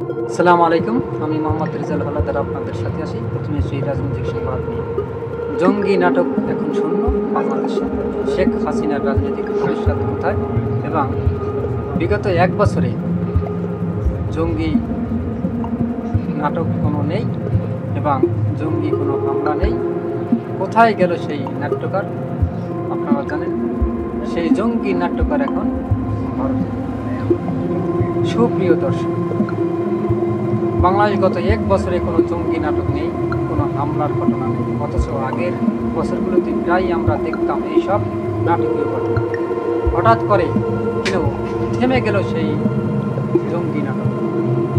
আসসালামু আলাইকুম, আমি মোহাম্মদ রেজাল হালাদার আপনাদের সাথে আসি। প্রথমে সেই রাজনৈতিক সংবাদ নিয়ে জঙ্গি নাটক এখন শূন্য বাংলাদেশে। শেখ হাসিনার রাজনৈতিক ভবিষ্যৎ কোথায় এবং বিগত এক বছরে জঙ্গি নাটক কোনো নেই এবং জঙ্গি কোনো হামলা নেই। কোথায় গেল সেই নাট্যকার? আপনারা জানেন, সেই জঙ্গি নাট্যকার এখন ভারতে। সুপ্রিয় দর্শক, বাংলাদেশ গত এক বছরে কোনো জঙ্গি নাটক নেই, কোনো হামলার ঘটনা নেই, অথচ আগের বছরগুলোতে প্রায় আমরা দেখতাম এইসব নাটকীয় ঘটনা। হঠাৎ করে কেন থেমে গেল সেই জঙ্গি নাটক?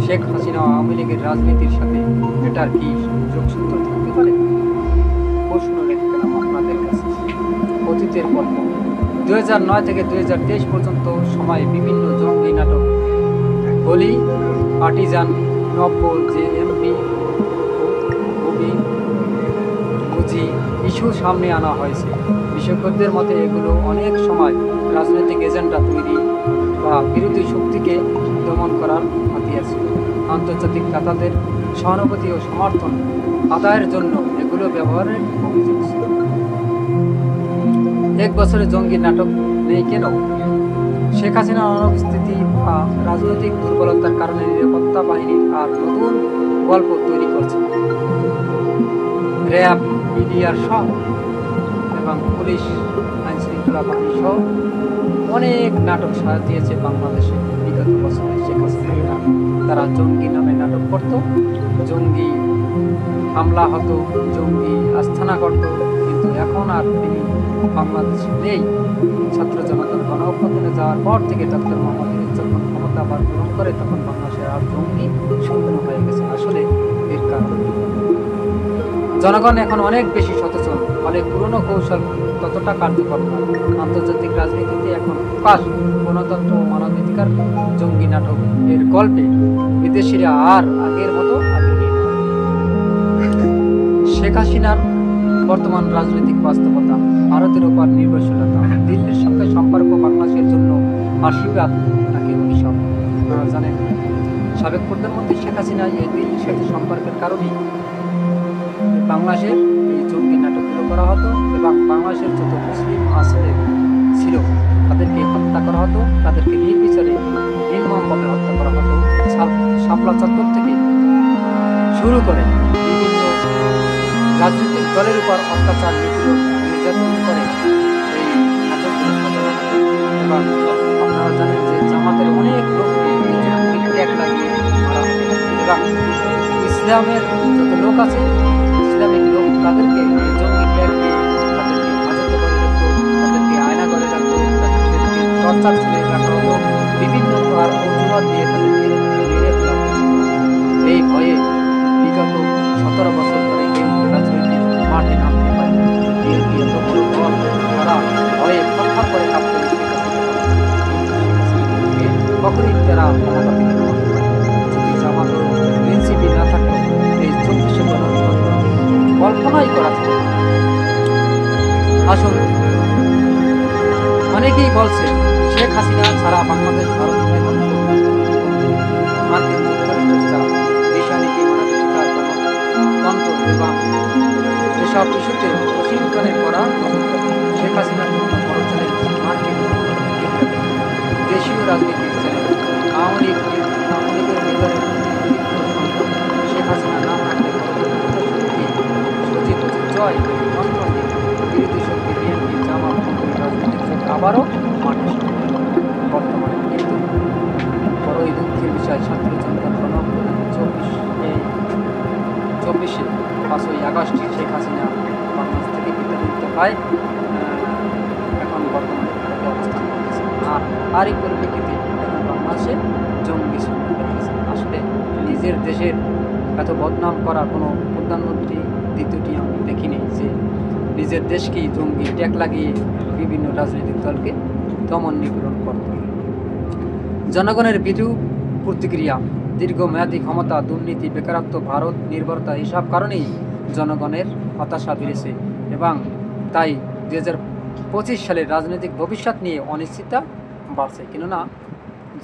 শেখ হাসিনা আওয়ামী লীগের রাজনীতির সাথে এটার কি যোগসূত্র থাকতে পারে? প্রশ্ন রেখে গেলাম আপনাদের কাছে। অতীতের গল্প 2009 থেকে 2023 পর্যন্ত সময়ে বিভিন্ন জঙ্গি নাটক বলি, পার্টিজান, নব্য, জেএমবি, বুঝি ইস্যু সামনে আনা হয়েছে। বিশেষজ্ঞদের মতে এগুলো অনেক সময় রাজনৈতিক এজেন্ডা তৈরি বা বিরোধী শক্তিকে দমন করার হাতিয়ার ছিল। আন্তর্জাতিক নেতাদের সহানুভূতি ও সমর্থন আদায়ের জন্য এগুলো ব্যবহারের অভিযোগ ছিল। এক বছরে জঙ্গি নাটক নেই কেন? শেখ হাসিনার অনুপস্থিতি বা রাজনৈতিক দুর্বলতার কারণে নিরাপত্তা বাহিনীর আর নতুন গল্প তৈরি করছে। র্যাব, বিডিআর সহ এবং পুলিশ, আইন শৃঙ্খলা বাহিনী সহ অনেক নাটক সাজিয়েছে বাংলাদেশে বিগত বছরে শেখ হাসিনা। তারা জঙ্গি নামে নাটক করত, জঙ্গি হামলা হতো, জঙ্গি আস্থানা করত, কিন্তু এখন আর তিনি বাংলাদেশে নেই। ছাত্র জনতার গণঅভ্যুত্থানে যাওয়ার পর থেকে ডক্টর মোহাম্মদ ইউনূস যখন ক্ষমতা গ্রহণ করে তখন বাংলাদেশের আর জঙ্গি শূন্য হয়ে গেছে। আসলে এর কারণ জনগণ এখন অনেক বেশি সচেতন, ফলে পুরনো কৌশল ততটা কার্যকর নয়। আন্তর্জাতিক রাজনীতিতে এখন ফোকাস গণতন্ত্র ও মানবাধিকার। জঙ্গি নাটক এর গল্পে বিদেশিরা আর আগের মতো আগ্রহী নয়। শেখ হাসিনার বর্তমান রাজনৈতিক বাস্তবতা, ভারতের উপর নির্ভরশীলতা, দিল্লির সঙ্গে সম্পর্ক বাংলাদেশের জন্য আশীর্বাদ নাকি অভিশাপ? আপনারা জানেন, সাবেক প্রধানমন্ত্রী শেখ হাসিনা এই দিল্লির সাথে সম্পর্কের কারণেই বাংলাদেশের এই জঙ্গি নাটকগুলো করা হতো এবং বাংলাদেশের যত মুসলিম আসলে ছিল তাদেরকে হত্যা করা হতো, তাদেরকে নির্বিচারে নির্মমভাবে হত্যা করা হতো। শাপলা চত্বর থেকে শুরু করে বিভিন্ন রাজনৈতিক দলের উপর অত্যাচার, নির্যাতন করে এই নাটকগুলো সাজানো হতো। এবং আপনারা জানেন যে জামাতের অনেক লোককে ট্যাগ লাগিয়ে মারা হতো এবং ইসলামের যত লোক আছে, ইসলামিক লোক, তাদেরকে জঙ্গি ট্যাগ দিয়ে তাদেরকে হাজতে করে রাখতো, তাদেরকে আয়না করে রাখতো, তাদেরকে টর্চার ছেড়ে রাখা হতো, বিভিন্ন অজুহাত দিয়ে তাদেরকে মেরে ফেলা হতো। এই ভয়ে বিগত 17 বছর ধরে কেউ রাজনৈতিক মাঠে নামতে পারে। বিএনপি এত বড় দল, তারা ভয়ে থরথর করে কাঁপতে কখনই তারা ক্ষমতা থেকে নামাতে পারে। যদি জামাত ও এনসিপি না থাকতো এই 24শে গণতন্ত্র কল্পনাই করা ছিল। আসুন, অনেকেই বলছে শেখ হাসিনা ছাড়া বাংলাদেশ ভারত এবং মার্কিন যুক্তরাষ্ট্রের চাপ, দেশানীতি, মানবাধিকার, গণতন্ত্র এবং এসব ইস্যুতে ওয়াশিংটনের করা শেখ হাসিনার জন্য বড় চ্যালেঞ্জ। মার্কিন দেশীয় রাজনীতির চ্যালেঞ্জ, আওয়ামী লীগের ভেতরে শেখ হাসিনা না থাকলে সচিব জয় অন্যদিকে বিরোধী শক্তি বিএনপি, জামাত, রাজনৈতিক জোট আবারও মাঠে। বর্তমানে কিন্তু বড়ই দুঃখের বিষয়, ছাত্র জনতার গণঅভ্যুত্থানে 5ই আগস্ট শেখ হাসিনা বাংলাদেশ থেকে বিতাড়িত হয়, এখন বর্তমানে ভারতে অবস্থান করতেছে। আর তারই পরিপ্রেক্ষিতে এখন বাংলাদেশে জঙ্গি শুরু হয়ে গেছে। আসলে নিজের দেশের এত বদনাম করা কোনো প্রধানমন্ত্রী দ্বিতীয়টি আমি দেখিনি যে নিজের দেশকেই জঙ্গি ট্যাগ লাগিয়ে বিভিন্ন রাজনৈতিক দলকে দমন নিপীড়ন করত। জনগণের বিরূপ প্রতিক্রিয়া, দীর্ঘমেয়াদী ক্ষমতা, দুর্নীতি, বেকারত্ব, ভারত নির্ভরতা, এসব কারণেই জনগণের হতাশা বেড়েছে এবং তাই 2025 সালের রাজনৈতিক ভবিষ্যৎ নিয়ে অনিশ্চয়তা বাড়ছে। কেননা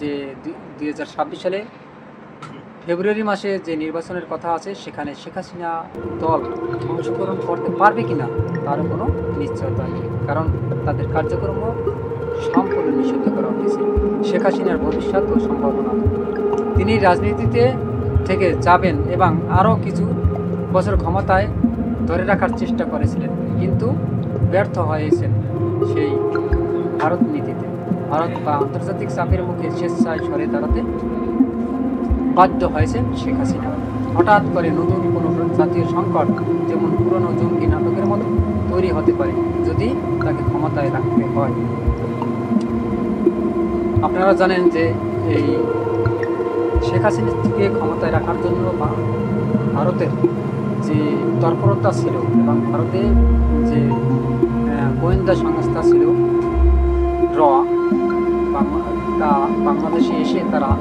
যে 2026 সালে ফেব্রুয়ারি মাসে যে নির্বাচনের কথা আছে সেখানে শেখ হাসিনা দল অংশগ্রহণ করতে পারবে কিনা তারও কোনো নিশ্চয়তা নেই, কারণ তাদের কার্যক্রম সম্পূর্ণ নিষিদ্ধ করা হয়েছে। শেখ হাসিনার ভবিষ্যৎ ও সম্ভাবনা, তিনি রাজনীতিতে থেকে যাবেন এবং আরও কিছু বছর ক্ষমতায় ধরে রাখার চেষ্টা করেছিলেন, কিন্তু ব্যর্থ হয়েছেন সেই ভারত নীতিতে। ভারত বা আন্তর্জাতিক চাপের মুখে স্বেচ্ছায় সরে দাঁড়াতে বাধ্য হয়েছেন শেখ হাসিনা। হঠাৎ করে নতুন কোনো জাতীয় সংকট, যেমন পুরনো জঙ্গি নাটকের মতো তৈরি হতে পারে যদি তাকে ক্ষমতায় রাখতে হয়। আপনারা জানেন যে এই শেখ হাসিনাকে ক্ষমতায় রাখার জন্য ভারতের যে তৎপরতা ছিল এবং ভারতের যে গোয়েন্দা সংস্থা ছিল র, বাংলাদেশে এসে তারা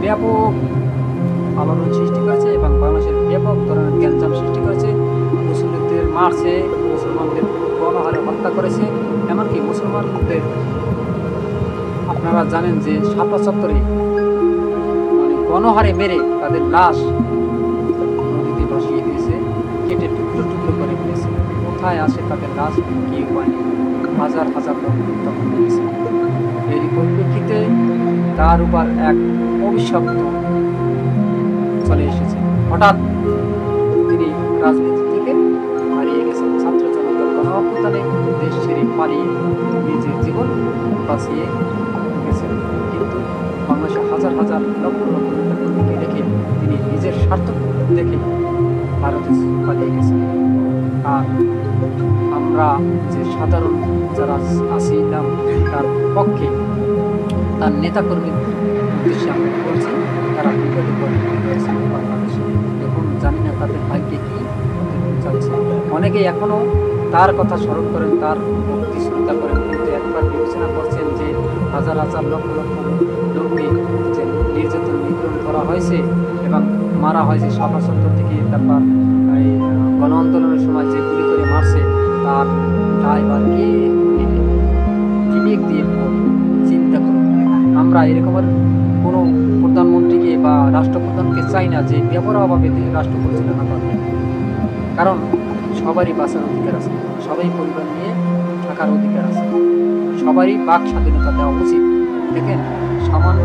ব্যাপক আলোড়ন সৃষ্টি করেছে এবং বাংলাদেশের ব্যাপক ধরনের গ্যাঞ্জাম সৃষ্টি করেছে। মুসলিমদের মারছে, মুসলমানদের গণহারে হত্যা করেছে, এমনকি মুসলমানদের আপনারা জানেন যে শাপলা চত্বরে মানে গণহারে মেরে তাদের লাশ নদীতে ভাসিয়ে দিয়েছে, কেটে টুকরো টুকরো করে ফেলেছে। কোথায় আসে তাদের লাশ কি হয়নি, হাজার হাজার লোক তখন হয়েছে। এই পরিপ্রেক্ষিতে তার উপর এক অভিশপ্ত চলে এসেছে। হঠাৎ তিনি রাজনীতি থেকে হারিয়ে গেছেন। ছাত্র জনতার গণঅভ্যুত্থানে দেশ ছেড়ে পালিয়ে নিজের জীবন বাঁচিয়ে গেছেন, কিন্তু বাংলাদেশের হাজার হাজার লক্ষ লক্ষ নেতাকর্মীকে রেখে তিনি নিজের স্বার্থ দেখে ভারতে পালিয়ে গেছেন। আর আমরা যে সাধারণ যারা আসিলাম তার পক্ষে, তার নেতাকর্মীর উদ্দেশ্যে আমরা বলছি, তারা বিপদে পড়েছে বাংলাদেশে। এখন জানি না তাদের ভাগ্যে কী যাচ্ছে। অনেকেই এখনও তার কথা স্মরণ করেন, তার ভক্তি শ্রদ্ধা করেন, কিন্তু একবার বিবেচনা করছেন যে হাজার হাজার লক্ষ লক্ষ লোককে যে নির্যাতন নিপীড়ন করা হয়েছে এবং মারা হয়েছে শাপলা চত্বর থেকে, তারপর এই গণ আন্দোলনের সময় যে গুলি করে মারছে, তার ড্রাইভার কে বিবেক দিয়ে চিন্তা করুন। আমরা এরকমের কোনো প্রধানমন্ত্রীকে বা রাষ্ট্রপ্রধানকে চাই না যে বেপরোয়াভাবে রাষ্ট্র পরিচালনা করবে, কারণ সবারই বাঁচার অধিকার আছে, সবাই পরিবার নিয়ে থাকার অধিকার আছে, সবারই বাক স্বাধীনতা দেওয়া উচিত। দেখেন, সামান্য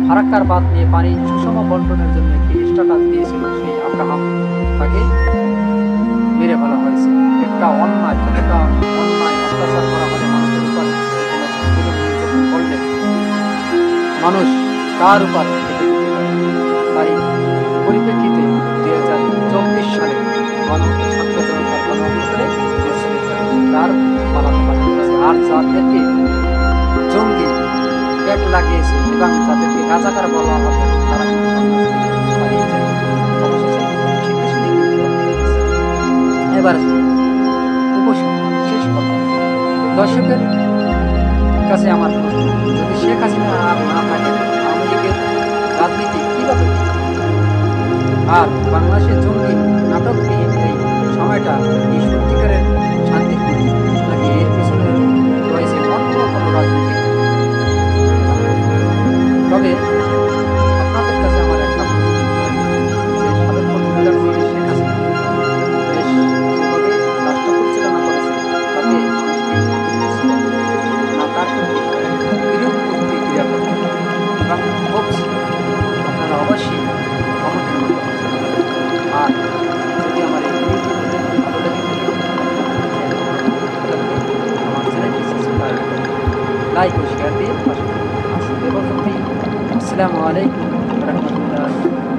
ফারাক্কার বাঁধ নিয়ে পানি সুষম বন্টনের জন্য একটি স্ট্যাটাস দিয়েছিল সেই আব্রাহাম, তাকে মেরে ফেলা হয়েছে। একটা অন্যায় অত্যাচার করা হলে মানুষের উপর করলে মানুষ তার উপর তাই পরিপ্রেক্ষিতে 2024 সালে ছাত্র জনতার গণঅভ্যুত্থানে তার পালন করা হয়েছে। আর যাদেরকে জঙ্গি পেট লাগিয়েছে এবং যাদেরকে রাজাকার বলা হতো তারা কিন্তু পালিয়ে যায়। অবশেষে এবার শেষ কথা, দর্শকের কাছে আমার প্রশ্ন, যদি শেখ হাসিনা আর না থাকে আওয়ামী লীগের রাজনীতি কীভাবে, আর বাংলাদেশের জঙ্গি নাটকবিহীন এই সময়টা কি সত্যিকারের শান্তিপূর্ণ, নাকি এর পিছনে রয়েছে অন্য কোনো রাজনীতি? তবে আপনাদের কাছে আমার একটা প্রশ্ন, যে সাবেক প্রধানমন্ত্রী শেখ হাসিনা দেশ যেভাবে রাষ্ট্র পরিচালনা করেছে তাতে না তার বিরূপ প্রতিক্রিয়া করবেন এবং আপনারা অবশ্যই কমেন্টের মাধ্যমে আর যদি আমার এই ভিডিওটি ভালো লেগে থাকে আমার চ্যানেলটি সাবস্ক্রাইব লাইক ও শেয়ার দিয়ে পাশে থাকুন। আসসালামু আলাইকুম ওয়া রাহমাতুল্লাহ।